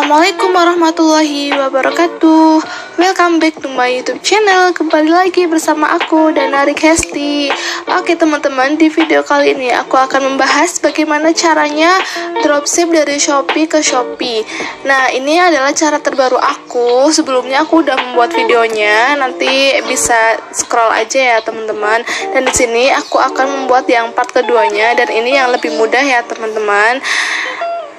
Assalamualaikum warahmatullahi wabarakatuh. Welcome back to my YouTube channel. Kembali lagi bersama aku Danarik Hesti. Oke teman-teman, di video kali ini aku akan membahas bagaimana caranya dropship dari Shopee ke Shopee. Nah, ini adalah cara terbaru aku. Sebelumnya aku udah membuat videonya, nanti bisa scroll aja ya teman-teman. Dan di sini aku akan membuat yang part keduanya, dan ini yang lebih mudah ya teman-teman.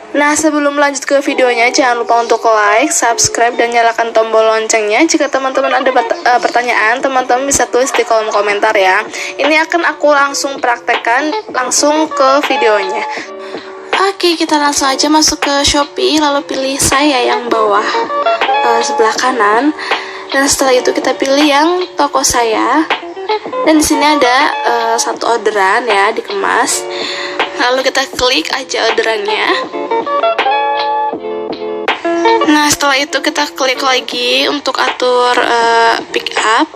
Nah, sebelum lanjut ke videonya, jangan lupa untuk like, subscribe, dan nyalakan tombol loncengnya. Jika teman-teman ada pertanyaan, teman-teman bisa tulis di kolom komentar ya. Ini akan aku langsung praktekkan langsung ke videonya. Oke, kita langsung aja masuk ke Shopee, lalu pilih saya yang bawah sebelah kanan. Dan setelah itu kita pilih yang toko saya. Dan di sini ada satu orderan ya, dikemas. Lalu kita klik aja orderannya. Nah, setelah itu kita klik lagi untuk atur pick up.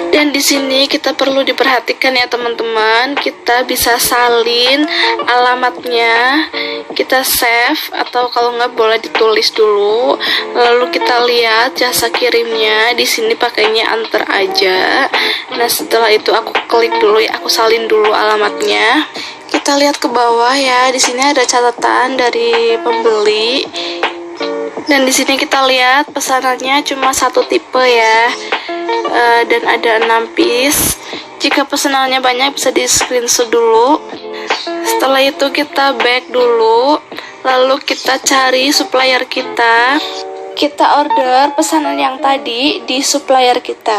Dan di sini kita perlu diperhatikan ya teman-teman, kita bisa salin alamatnya, kita save atau kalau nggak boleh ditulis dulu. Lalu kita lihat jasa kirimnya, di sini pakainya antar aja. Nah, setelah itu aku klik dulu ya, aku salin dulu alamatnya. Kita lihat ke bawah ya, di sini ada catatan dari pembeli. Dan di sini kita lihat pesanannya cuma satu tipe ya. Dan ada 6 piece. Jika pesanannya banyak bisa di screenshot dulu. Setelah itu kita back dulu, lalu kita cari supplier kita. Kita order pesanan yang tadi di supplier kita.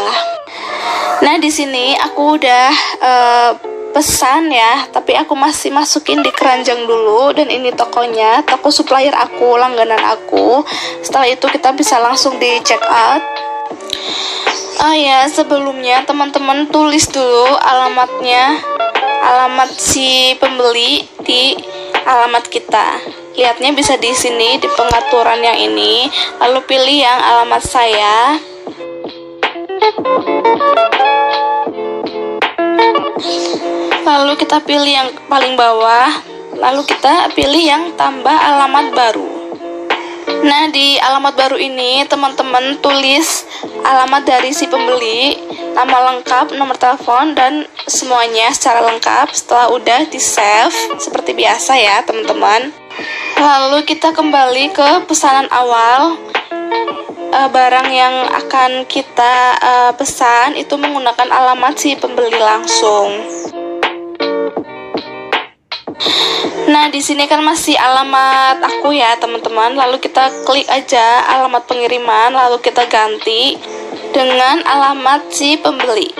Nah, di sini aku udah pesan ya, tapi aku masih masukin di keranjang dulu. Dan ini tokonya, toko supplier aku, langganan aku. Setelah itu kita bisa langsung di check out. Oh ya, sebelumnya teman-teman tulis dulu alamatnya, alamat si pembeli di alamat kita. Lihatnya bisa di sini di pengaturan yang ini. Lalu pilih yang alamat saya. Lalu kita pilih yang paling bawah. Lalu kita pilih yang tambah alamat baru. Nah, di alamat baru ini teman-teman tulis alamat dari si pembeli, nama lengkap, nomor telepon, dan semuanya secara lengkap. Setelah udah di save seperti biasa ya teman-teman. Lalu kita kembali ke pesanan awal. Barang yang akan kita pesan itu menggunakan alamat si pembeli langsung. Nah, di sini kan masih alamat aku ya teman-teman. Lalu kita klik aja alamat pengiriman, lalu kita ganti dengan alamat si pembeli.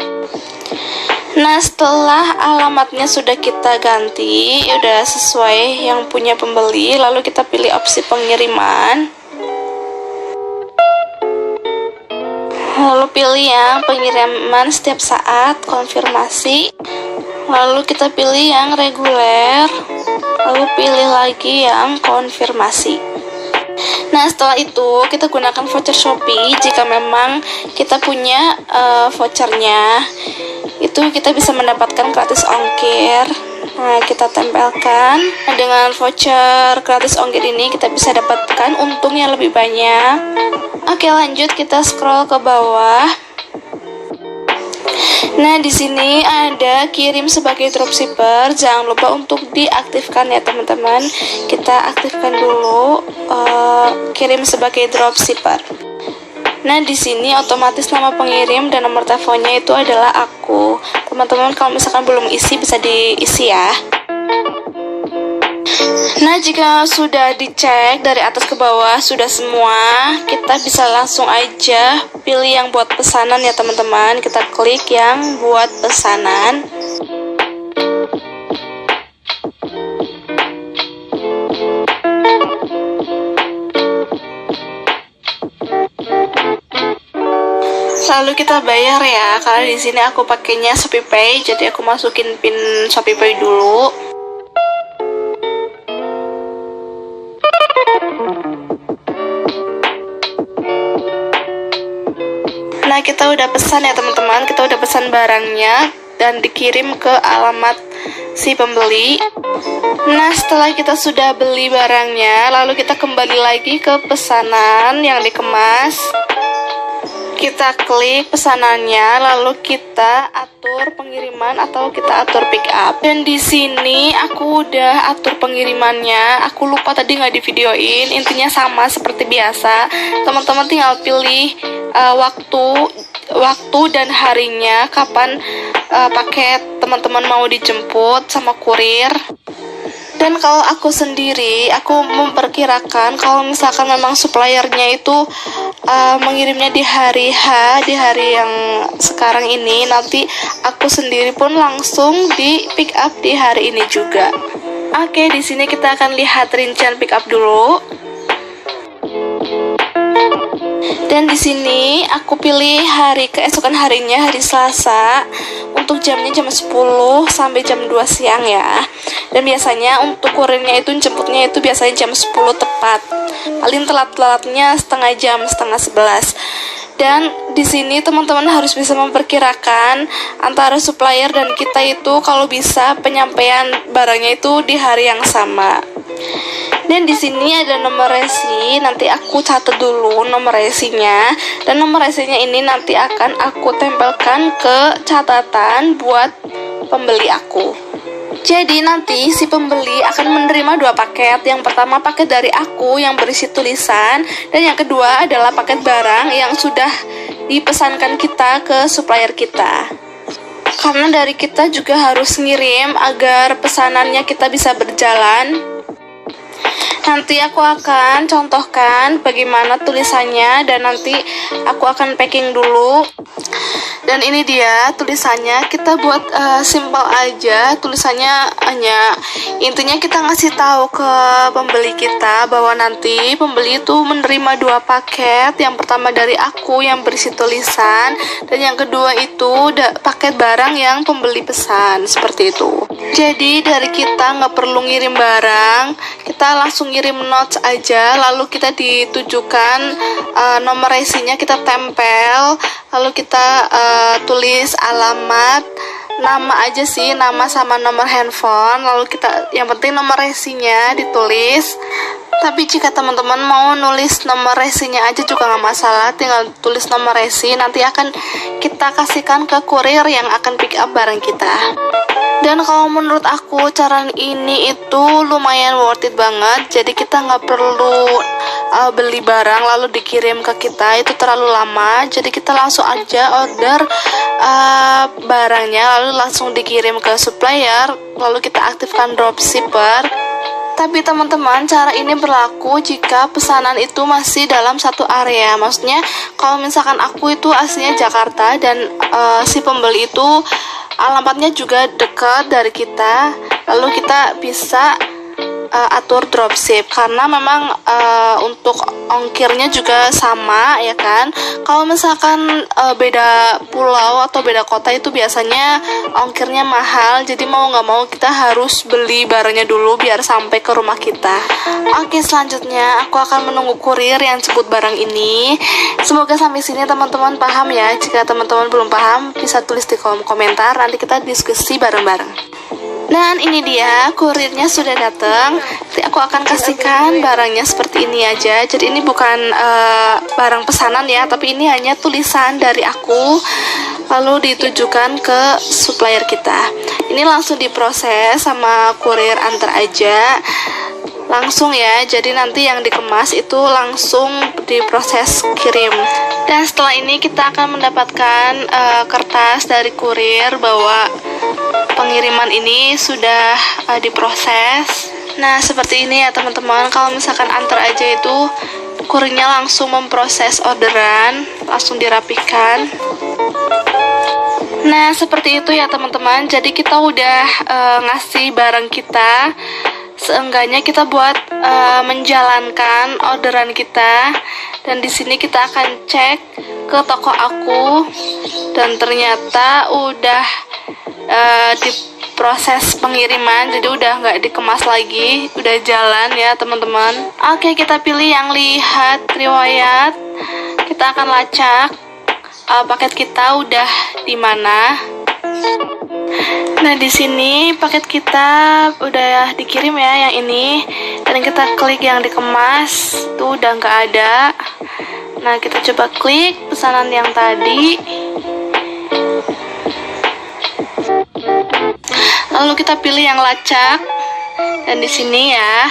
Nah, setelah alamatnya sudah kita ganti, udah sesuai yang punya pembeli, lalu kita pilih opsi pengiriman. Lalu pilih yang pengiriman setiap saat, konfirmasi. Lalu kita pilih yang reguler. Lalu pilih lagi yang konfirmasi. Nah, setelah itu kita gunakan voucher Shopee. Jika memang kita punya vouchernya, itu kita bisa mendapatkan gratis ongkir. Nah, kita tempelkan. Nah, dengan voucher gratis ongkir ini kita bisa dapatkan untung yang lebih banyak. Oke, lanjut kita scroll ke bawah. Nah, di sini ada kirim sebagai dropshipper. Jangan lupa untuk diaktifkan ya teman-teman. Kita aktifkan dulu kirim sebagai dropshipper. Nah, di sini otomatis nama pengirim dan nomor teleponnya itu adalah aku. Teman-teman kalau misalkan belum isi bisa diisi ya. Nah, jika sudah dicek dari atas ke bawah sudah semua, kita bisa langsung aja pilih yang buat pesanan ya teman-teman. Kita klik yang buat pesanan. Lalu kita bayar ya. Karena di sini aku pakainya ShopeePay, jadi aku masukin pin ShopeePay dulu. Nah, kita udah pesan ya teman-teman, kita udah pesan barangnya dan dikirim ke alamat si pembeli. Nah, setelah kita sudah beli barangnya, lalu kita kembali lagi ke pesanan yang dikemas. Kita klik pesanannya, lalu kita atur pengiriman atau kita atur pick up. Dan di sini aku udah atur pengirimannya. Aku lupa tadi nggak di videoin. Intinya sama seperti biasa. Teman-teman tinggal pilih waktu dan harinya kapan paket teman-teman mau dijemput sama kurir. Dan kalau aku sendiri, aku memperkirakan kalau misalkan memang suppliernya itu mengirimnya di hari H, di hari yang sekarang ini, nanti aku sendiri pun langsung di pick up di hari ini juga. Oke, di sini kita akan lihat rincian pick up dulu. Dan di sini aku pilih hari keesokan harinya, hari Selasa. Untuk jamnya jam 10 sampai jam 2 siang ya. Dan biasanya untuk kurirnya itu jemputnya itu biasanya jam 10 tepat. Paling telat-telatnya setengah jam, setengah 11. Dan di sini teman-teman harus bisa memperkirakan antara supplier dan kita itu kalau bisa penyampaian barangnya itu di hari yang sama. Dan di sini ada nomor resi, nanti aku catat dulu nomor resinya. Dan nomor resinya ini nanti akan aku tempelkan ke catatan buat pembeli aku. Jadi nanti si pembeli akan menerima 2 paket. Yang pertama paket dari aku yang berisi tulisan, dan yang kedua adalah paket barang yang sudah dipesankan kita ke supplier kita. Karena dari kita juga harus ngirim agar pesanannya kita bisa berjalan. Nanti aku akan contohkan bagaimana tulisannya dan nanti aku akan packing dulu. Dan ini dia tulisannya, kita buat simple aja. Tulisannya hanya intinya kita ngasih tahu ke pembeli kita bahwa nanti pembeli itu menerima 2 paket. Yang pertama dari aku yang berisi tulisan, dan yang kedua itu paket barang yang pembeli pesan, seperti itu. Jadi dari kita nggak perlu ngirim barang, kita langsung ngirim notes aja, lalu kita ditujukan nomor resinya kita tempel, lalu kita tulis alamat, nama aja sih, nama sama nomor handphone, lalu kita yang penting nomor resinya ditulis. Tapi jika teman-teman mau nulis nomor resinya aja juga nggak masalah, tinggal tulis nomor resi, nanti akan kita kasihkan ke kurir yang akan pick up barang kita. Dan kalau menurut aku cara ini itu lumayan worth it banget. Jadi kita nggak perlu beli barang lalu dikirim ke kita, itu terlalu lama. Jadi kita langsung aja order barangnya lalu langsung dikirim ke supplier, lalu kita aktifkan dropshipper. Tapi teman-teman, cara ini berlaku jika pesanan itu masih dalam satu area. Maksudnya kalau misalkan aku itu aslinya Jakarta dan si pembeli itu alamatnya juga dekat dari kita, lalu kita bisa atur dropship karena memang untuk ongkirnya juga sama ya kan. Kalau misalkan beda pulau atau beda kota itu biasanya ongkirnya mahal, jadi mau nggak mau kita harus beli barangnya dulu biar sampai ke rumah kita. Oke, selanjutnya aku akan menunggu kurir yang jemput barang ini. Semoga sampai sini teman-teman paham ya. Jika teman-teman belum paham bisa tulis di kolom komentar, nanti kita diskusi bareng-bareng. Dan ini dia kurirnya sudah datang. Nanti aku akan kasihkan barangnya seperti ini aja. Jadi ini bukan barang pesanan ya, tapi ini hanya tulisan dari aku lalu ditujukan ke supplier kita. Ini langsung diproses sama kurir antar aja. Langsung ya, jadi nanti yang dikemas itu langsung diproses kirim. Dan setelah ini kita akan mendapatkan kertas dari kurir bahwa pengiriman ini sudah diproses. Nah, seperti ini ya teman-teman. Kalau misalkan antar aja itu kurirnya langsung memproses orderan, langsung dirapikan. Nah, seperti itu ya teman-teman. Jadi kita udah ngasih barang kita. Seenggaknya kita buat menjalankan orderan kita. Dan di sini kita akan cek ke toko aku, dan ternyata udah diproses pengiriman, jadi udah nggak dikemas lagi, udah jalan ya teman-teman. Oke, kita pilih yang lihat riwayat. Kita akan lacak paket kita udah di mana. Nah, di sini paket kita udah dikirim ya, yang ini. Dan kita klik yang dikemas, tuh udah nggak ada. Nah, kita coba klik pesanan yang tadi. Lalu kita pilih yang lacak. Dan di sini ya,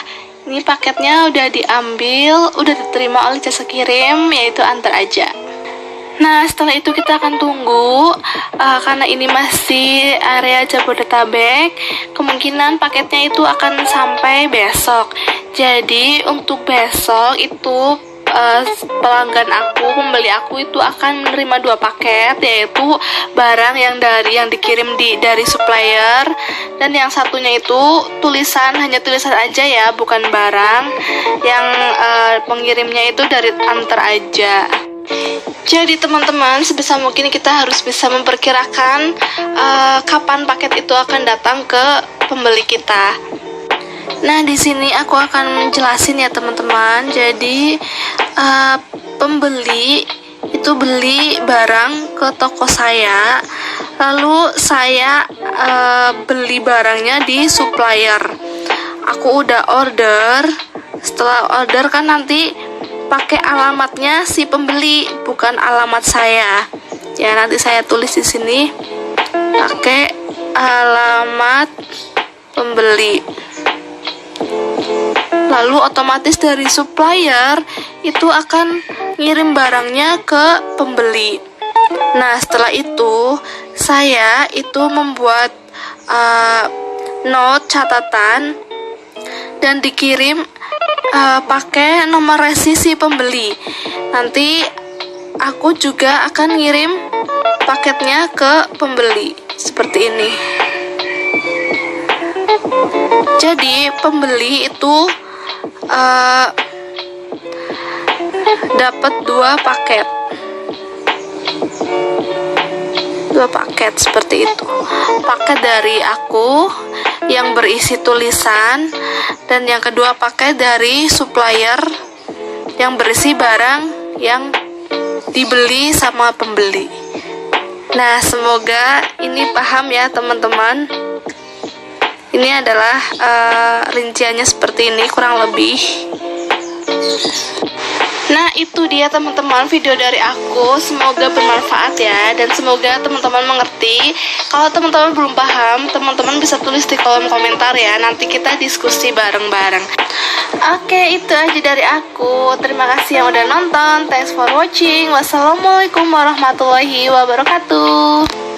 ini paketnya udah diambil, udah diterima oleh jasa kirim, yaitu antar aja. Nah, setelah itu kita akan tunggu, karena ini masih area Jabodetabek, kemungkinan paketnya itu akan sampai besok. Jadi, untuk besok itu pelanggan aku, pembeli aku itu akan menerima 2 paket, yaitu barang yang dikirim dari supplier, dan yang satunya itu hanya tulisan aja ya, bukan barang. Yang pengirimnya itu dari antar aja. Jadi teman-teman, sebisa mungkin kita harus bisa memperkirakan kapan paket itu akan datang ke pembeli kita. Nah, di sini aku akan menjelasin ya teman-teman. Jadi pembeli itu beli barang ke toko saya, lalu saya beli barangnya di supplier. Aku udah order. Setelah order kan nanti pakai alamatnya si pembeli, bukan alamat saya. Ya, nanti saya tulis di sini pakai alamat pembeli. Lalu otomatis dari supplier itu akan ngirim barangnya ke pembeli. Nah, setelah itu saya itu membuat note catatan dan dikirim pakai nomor resi si pembeli. Nanti aku juga akan ngirim paketnya ke pembeli seperti ini. Jadi pembeli itu dapat 2 paket. 2 paket seperti itu. Paket dari aku yang berisi tulisan, dan yang kedua paket dari supplier yang berisi barang yang dibeli sama pembeli. Nah, semoga ini paham ya teman-teman. Ini adalah rinciannya seperti ini kurang lebih. Nah, itu dia teman-teman video dari aku. Semoga bermanfaat ya, dan semoga teman-teman mengerti. Kalau teman-teman belum paham, teman-teman bisa tulis di kolom komentar ya. Nanti kita diskusi bareng-bareng. Oke, itu aja dari aku. Terima kasih yang udah nonton. Thanks for watching. Wassalamualaikum warahmatullahi wabarakatuh.